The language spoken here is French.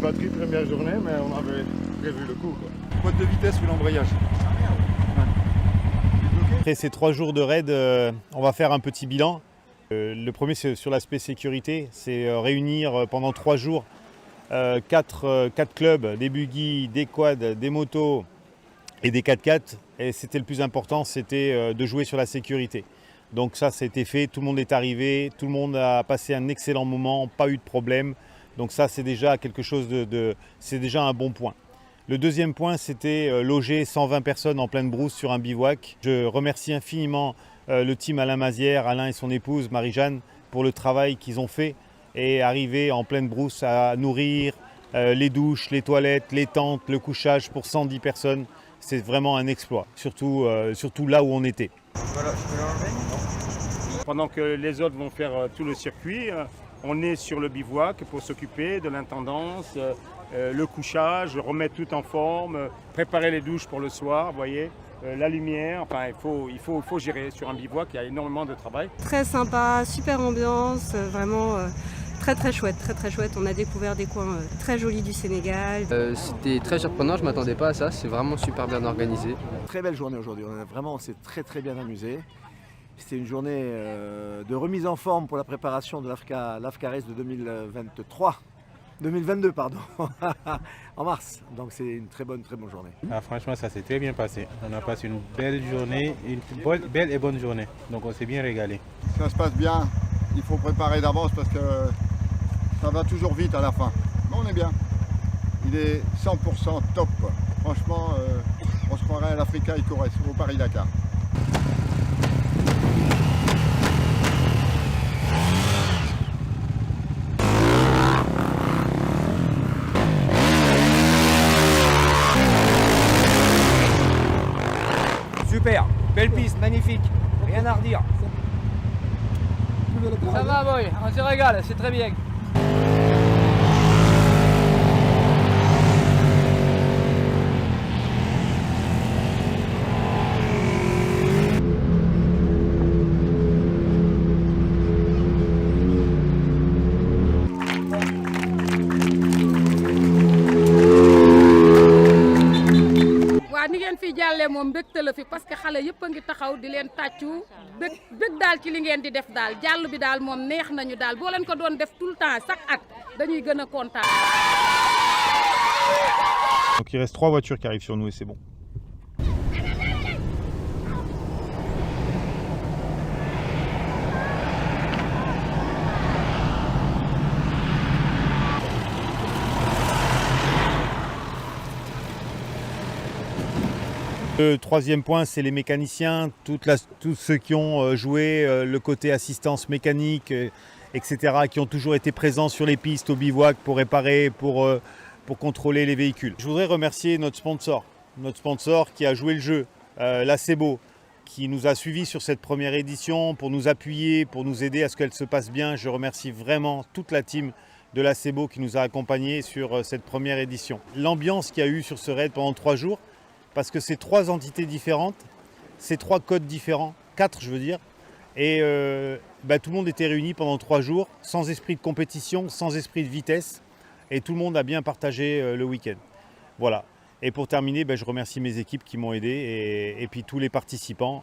batterie première journée, mais on avait prévu le coup. Faute de vitesse ou l'embrayage. Après ces 3 jours de raid, on va faire un petit bilan. Le premier, c'est sur l'aspect sécurité. C'est réunir pendant 3 jours 4 clubs, des buggy, des quads, des motos et des 4x4. Et c'était le plus important, c'était de jouer sur la sécurité. Donc ça a été fait, tout le monde est arrivé, tout le monde a passé un excellent moment, pas eu de problème. Donc ça, c'est déjà quelque chose c'est déjà un bon point. Le deuxième point, c'était loger 120 personnes en pleine brousse sur un bivouac. Je remercie infiniment le team Alain Mazière, Alain et son épouse Marie-Jeanne, pour le travail qu'ils ont fait et arriver en pleine brousse à nourrir les douches, les toilettes, les tentes, le couchage pour 110 personnes. C'est vraiment un exploit, surtout là où on était. Voilà, je peux l'enlever. Pendant que les autres vont faire tout le circuit, on est sur le bivouac pour s'occuper de l'intendance, le couchage, remettre tout en forme, préparer les douches pour le soir, vous voyez, la lumière, enfin il faut gérer sur un bivouac, il y a énormément de travail. Très sympa, super ambiance, vraiment très chouette, très chouette. On a découvert des coins très jolis du Sénégal. C'était très surprenant, je ne m'attendais pas à ça, c'est vraiment super bien organisé. Très belle journée aujourd'hui, on s'est très bien amusé. C'était une journée de remise en forme pour la préparation de l'AFCA Race de 2022 pardon, en mars. Donc c'est une très bonne journée. Ah, franchement, ça s'est très bien passé. On a passé une belle journée, une belle et bonne journée. Donc on s'est bien régalé. Ça se passe bien, il faut préparer d'avance parce que ça va toujours vite à la fin. Mais on est bien. Il est 100% top. Franchement, on se croirait à l'Africa Icores au Paris-Dakar. Super, belle piste, magnifique, rien à redire. Ça va boy, on se régale, c'est très bien. ni ngeen fi jàllee moom mbégte la fi parce que xale yëpp a ngi taxaw di leen tàccu bég daal ci li ngeen di def daal jàll bi daal moom neex nañu daal boo leen ko doon def tout le temps chaque at dañuy gën a kontaan. Donc il reste 3 voitures qui arrivent sur nous et c'est bon. Le troisième point, c'est les mécaniciens, tous ceux qui ont joué le côté assistance mécanique, etc., qui ont toujours été présents sur les pistes, au bivouac, pour réparer, pour contrôler les véhicules. Je voudrais remercier notre sponsor qui a joué le jeu, l'ACEBO, qui nous a suivis sur cette première édition pour nous appuyer, pour nous aider à ce qu'elle se passe bien. Je remercie vraiment toute la team de l'ACEBO qui nous a accompagnés sur cette première édition. L'ambiance qu'il y a eu sur ce raid pendant 3 jours, parce que c'est 3 entités différentes, c'est 3 codes différents, 4 je veux dire, et tout le monde était réuni pendant 3 jours, sans esprit de compétition, sans esprit de vitesse, et tout le monde a bien partagé le week-end. Voilà. Et pour terminer, je remercie mes équipes qui m'ont aidé, et puis tous les participants.